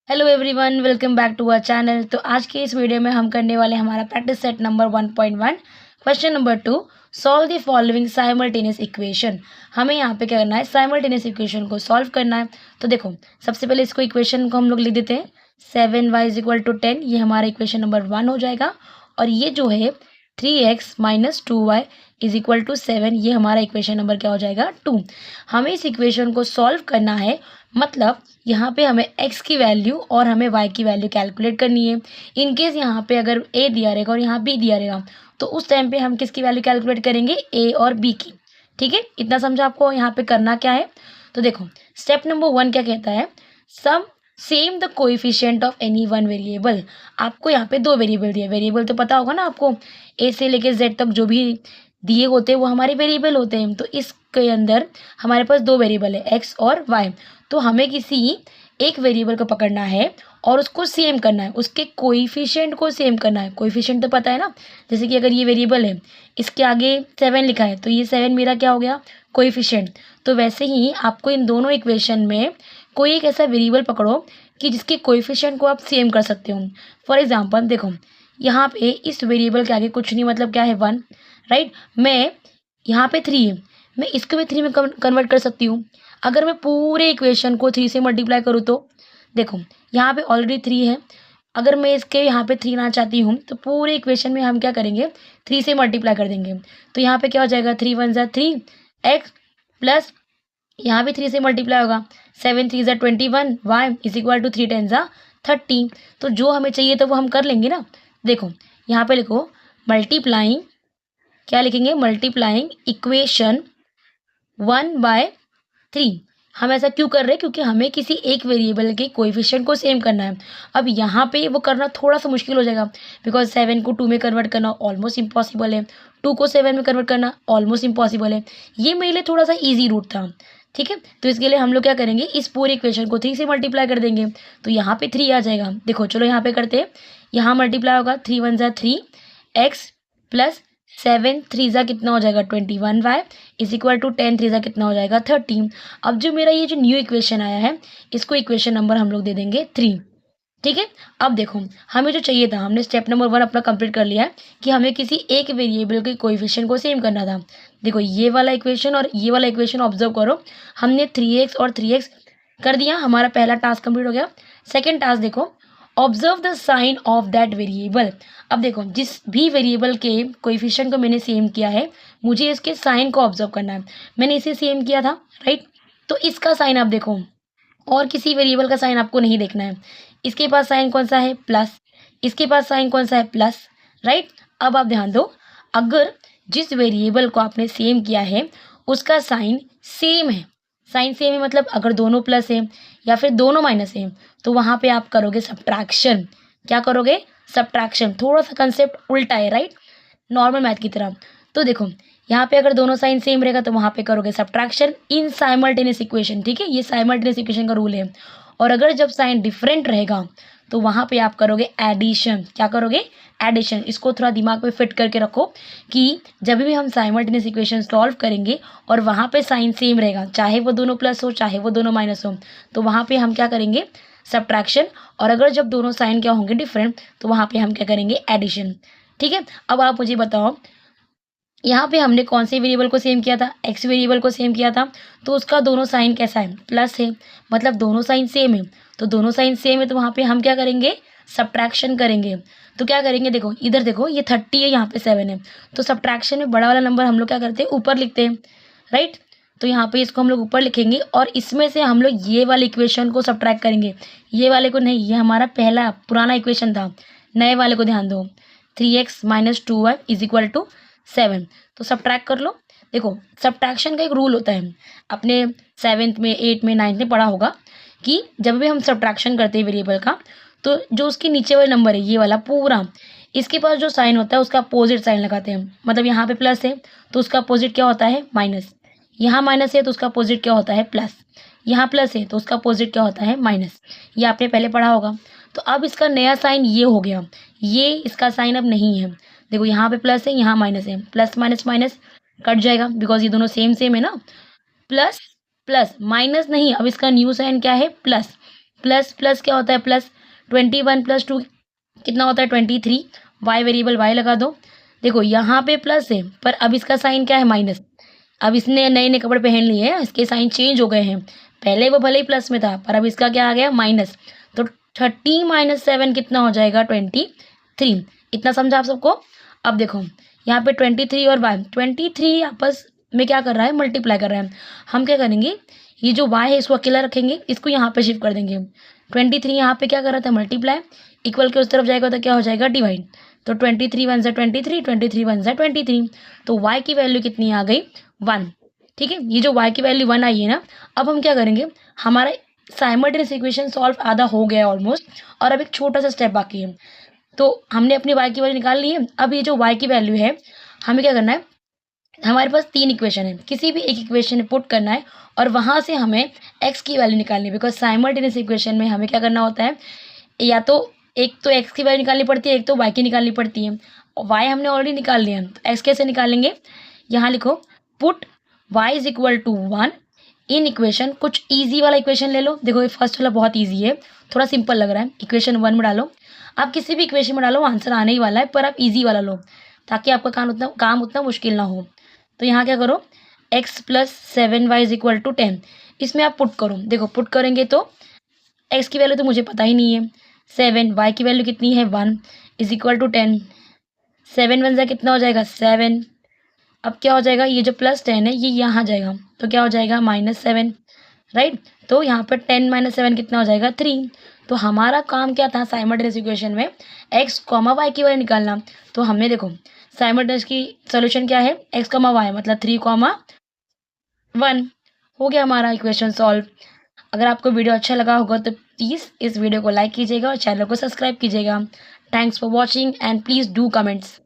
Hello everyone, welcome back to our channel. तो आज के इस वीडियो में हम करने वाले हमारा practice set number 1.1 question number 2। Solve the following simultaneous equation. हमें यहाँ पे क्या करना है, साइमल्टेनियस इक्वेशन को सॉल्व करना है। तो देखो, सबसे पहले इसको इक्वेशन को हम लोग लिख देते हैं। 7y = 10, ये हमारा इक्वेशन नंबर 1 हो जाएगा। और ये जो है 3x - 2y = 7, ये हमारा इक्वेशन नंबर क्या हो जाएगा, 2। हमें इस इक्वेशन को सॉल्व करना है, मतलब यहाँ पे हमें x की वैल्यू और हमें y की वैल्यू कैलकुलेट करनी है। इनकेस यहाँ पे अगर a दिया रहेगा और यहाँ b दिया रहेगा, तो उस टाइम पे हम किसकी वैल्यू कैलकुलेट करेंगे, a और b की। ठीक है, इतना समझा आपको यहाँ पे करना क्या है। तो देखो, स्टेप नंबर 1 क्या कहता है, sum same the coefficient of any one variable. आपको यहाँ पे दो वेरिएबल दिए, वेरिएबल तो पता होगा ना आपको, a से लेके z तक जो भी दिए होते हैं वो हमारे वेरिएबल होते हैं। तो इसके अंदर हमारे पास दो वेरिएबल है, x और y। तो हमें किसी एक वेरिएबल को पकड़ना है और उसको सेम करना है, उसके कोएफिशिएंट को सेम करना है। कोएफिशिएंट तो पता है ना, जैसे कि अगर ये वेरिएबल है, इसके आगे 7 लिखा है, तो ये 7 मेरा क्या हो गया, कोएफिशिएंट। तो वैसे ही आपको इन दोनों इक्वेशन में कोई एक ऐसा वेरिएबल पकड़ो कि जिसके कोएफिशिएंट को आप सेम कर सकते हो। फॉर एग्जाम्पल देखो, यहाँ पे इस वेरिएबल के आगे कुछ नहीं, मतलब क्या है, 1, राइट। मैं यहाँ पे 3 है, मैं इसको भी 3 में कन्वर्ट कर सकती हूँ। अगर मैं पूरे इक्वेशन को 3 से मल्टीप्लाई करूँ तो देखो, यहाँ पे ऑलरेडी 3 है। अगर मैं इसके यहाँ पे 3 लाना चाहती हूँ तो पूरे इक्वेशन में हम क्या करेंगे, 3 से मल्टीप्लाई कर देंगे। तो यहाँ पे क्या हो जाएगा, 3 × 1 = 3 x प्लस यहाँ भी 3 से मल्टीप्लाई होगा, 7 × 3 = 21 y = 3 × 10 = 30। तो जो हमें चाहिए तो वो हम कर लेंगे ना। देखो यहाँ पे लिखो मल्टीप्लाइंग, क्या लिखेंगे, मल्टीप्लाइंग इक्वेशन 1/3। हम ऐसा क्यों कर रहे हैं, क्योंकि हमें किसी एक वेरिएबल के कोएफिशिएंट को सेम करना है। अब यहाँ पे वो करना थोड़ा सा मुश्किल हो जाएगा, बिकॉज 7 को 2 में कन्वर्ट करना ऑलमोस्ट इम्पॉसिबल है, 2 को 7 में कन्वर्ट करना ऑलमोस्ट इम्पॉसिबल है। ये मेरे लिए थोड़ा सा ईजी रूट था, ठीक है। तो इसके लिए हम लोग क्या करेंगे, इस पूरे इक्वेशन को 3 से मल्टीप्लाई कर देंगे, तो यहाँ पे 3 आ जाएगा। देखो चलो यहाँ पे करते हैं, यहाँ मल्टीप्लाई होगा, 3 × 1 = 3 x प्लस 7 × 3 = कितना हो जाएगा, 21 y = 10 × 3 = कितना हो जाएगा, 13। अब जो मेरा ये जो न्यू इक्वेशन आया है, इसको इक्वेशन नंबर हम लोग दे देंगे 3। ठीक है, अब देखो हमें जो चाहिए था, हमने स्टेप नंबर 1 अपना कंप्लीट कर लिया है कि हमें किसी एक वेरिएबल के कोएफिशिएंट को सेम करना था। देखो ये वाला इक्वेशन और ये वाला इक्वेशन ऑब्जर्व करो, हमने 3x और 3x कर दिया, हमारा पहला टास्क कंप्लीट हो गया। सेकेंड टास्क देखो, observe the sign of that variable. अब देखो, जिस भी वेरिएबल के कोएफिशिएंट को मैंने सेम किया है, मुझे इसके साइन को ऑब्जर्व करना है। मैंने इसे सेम किया था, राइट। तो इसका साइन आप देखो, और किसी वेरिएबल का साइन आपको नहीं देखना है। इसके पास साइन कौन सा है, प्लस, इसके पास साइन कौन सा है, प्लस, राइट। अब आप ध्यान दो, अगर जिस वेरिएबल को आपने सेम किया है उसका साइन सेम है, साइन सेम है मतलब अगर दोनों प्लस है या फिर दोनों माइनस है, तो वहाँ पे आप करोगे सब्ट्रैक्शन। क्या करोगे, सब्ट्रैक्शन। थोड़ा सा कंसेप्ट उल्टा है, राइट, नॉर्मल मैथ की तरह। तो देखो यहाँ पे अगर दोनों साइन सेम रहेगा तो वहाँ पे करोगे सब्ट्रैक्शन इन साइमल्टेनियस इक्वेशन, ठीक है, ये साइमल्टेनियस इक्वेशन का रूल है। और अगर जब साइन डिफरेंट रहेगा तो वहाँ पे आप करोगे एडिशन। क्या करोगे, एडिशन। इसको थोड़ा दिमाग में फिट करके रखो कि जब भी हम साइमल्टेनियस इक्वेशन सॉल्व करेंगे और वहाँ पे साइन सेम रहेगा, चाहे वो दोनों प्लस हो चाहे वो दोनों माइनस हो, तो वहाँ पे हम क्या करेंगे, सब्ट्रैक्शन। और अगर जब दोनों साइन क्या होंगे, डिफरेंट, तो वहाँ पे हम क्या करेंगे, एडिशन। ठीक है, अब आप मुझे बताओ, यहाँ पे हमने कौन से वेरिएबल को सेम किया था, एक्स वेरिएबल को सेम किया था, तो उसका दोनों साइन कैसा है, प्लस है, मतलब दोनों साइन सेम है। तो दोनों साइन सेम है तो वहाँ पे हम क्या करेंगे, सब्ट्रैक्शन करेंगे। तो क्या करेंगे, देखो इधर देखो, ये 30 है, यहाँ पे 7 है, तो सब्ट्रैक्शन में बड़ा वाला नंबर हम लोग क्या करते हैं, ऊपर लिखते हैं, राइट। तो यहाँ पे इसको हम लोग ऊपर लिखेंगे और इसमें से हम लोग ये वाले इक्वेशन को सब्ट्रैक्ट करेंगे, ये वाले को नहीं, ये हमारा पहला पुराना इक्वेशन था, नए वाले को ध्यान दो, 3x - 2y = 7। तो सब्ट्रैक्ट कर लो। देखो सब्ट्रैक्शन का एक रूल होता है, अपने 7th में 8th में 9th में पढ़ा होगा कि जब भी हम सब्ट्रैक्शन करते हैं वेरिएबल का, तो जो उसके नीचे वाला नंबर है, ये वाला पूरा, इसके पास जो साइन होता है उसका अपोजिट साइन लगाते हैं। मतलब यहाँ पे प्लस है तो उसका अपोजिट क्या होता है, माइनस। यहाँ माइनस है तो उसका अपोजिट क्या होता है, प्लस। यहाँ प्लस है तो उसका अपोजिट क्या होता है, माइनस। ये आपने पहले पढ़ा होगा। तो अब इसका नया साइन ये हो गया, ये इसका साइन अब नहीं है। देखो यहाँ पे प्लस है, यहाँ माइनस है, प्लस माइनस माइनस कट जाएगा, बिकॉज ये दोनों सेम सेम है ना। प्लस प्लस माइनस नहीं, अब इसका न्यू साइन क्या है, प्लस। प्लस प्लस क्या होता है प्लस, 21 + 2 कितना होता है 23, वाई वेरिएबल वाई लगा दो। देखो यहाँ पे प्लस है पर अब इसका साइन क्या है माइनस। अब इसने नए नए कपड़े पहन लिए हैं, इसके साइन चेंज हो गए हैं। पहले वो भले ही प्लस में था पर अब इसका क्या आ गया माइनस। तो 30 - 7 कितना हो जाएगा 23। इतना समझा आप सबको। अब देखो यहाँ पे 23 और वाई, 23 आपस में क्या कर रहा है मल्टीप्लाई कर रहा है। हम क्या करेंगे, ये जो वाई है इसको अकेला रखेंगे, इसको यहाँ पे शिफ्ट कर देंगे। 23 यहाँ पे क्या कर रहा था मल्टीप्लाई, इक्वल के उस तरफ जाएगा तो क्या हो जाएगा डिवाइड। तो 23 × 1 = 23, 23 × 1 = 23। तो y की वैल्यू कितनी आ गई 1। ठीक है, ये जो y की वैल्यू 1 आई है ना। अब हम क्या करेंगे, हमारा साइमल्टेनियस इक्वेशन सॉल्व आधा हो गया है ऑलमोस्ट, और अब एक छोटा सा स्टेप बाकी है। तो हमने अपनी y की वैल्यू निकाल ली है। अब ये जो y की वैल्यू है हमें क्या करना है, हमारे पास 3 इक्वेशन है, किसी भी एक इक्वेशन में पुट करना है और वहाँ से हमें x की वैल्यू निकालनी है। बिकॉज साइमल्टेनियस इक्वेशन में हमें क्या करना होता है, या तो एक तो x की वैल्यू निकालनी पड़ती है, एक तो y की निकालनी पड़ती है। y हमने ऑलरेडी निकाल लिया है, तो x कैसे निकालेंगे, यहाँ लिखो पुट y = 1 इन इक्वेशन। कुछ ईजी वाला इक्वेशन ले लो। देखो ये फर्स्ट वाला बहुत ईजी है, थोड़ा सिंपल लग रहा है। इक्वेशन 1 में डालो, आप किसी भी इक्वेशन में डालो आंसर आने ही वाला है, पर आप ईजी वाला लो ताकि आपका काम उतना मुश्किल ना हो। तो यहाँ क्या करो, x + 7y = 10, इसमें आप पुट करो। देखो पुट करेंगे तो x की वैल्यू तो मुझे पता ही नहीं है 7, y की वैल्यू कितनी है 1 = 10। 7 × 1 = कितना हो जाएगा 7। अब क्या हो जाएगा, ये जो +10 है ये यहाँ जाएगा तो क्या हो जाएगा -7, राइट। तो यहाँ पर 10 - 7 कितना हो जाएगा 3। तो हमारा काम क्या था साइमल्टेनियस इक्वेशन में, x, y की वैल्यू निकालना। तो हमने देखो साइमल्टेनियस की सोल्यूशन क्या है, x, y मतलब 3, 1। हो गया हमारा इक्वेशन सॉल्व। अगर आपको वीडियो अच्छा लगा होगा तो प्लीज़ इस वीडियो को लाइक कीजिएगा और चैनल को सब्सक्राइब कीजिएगा। Thanks for watching and please do comments.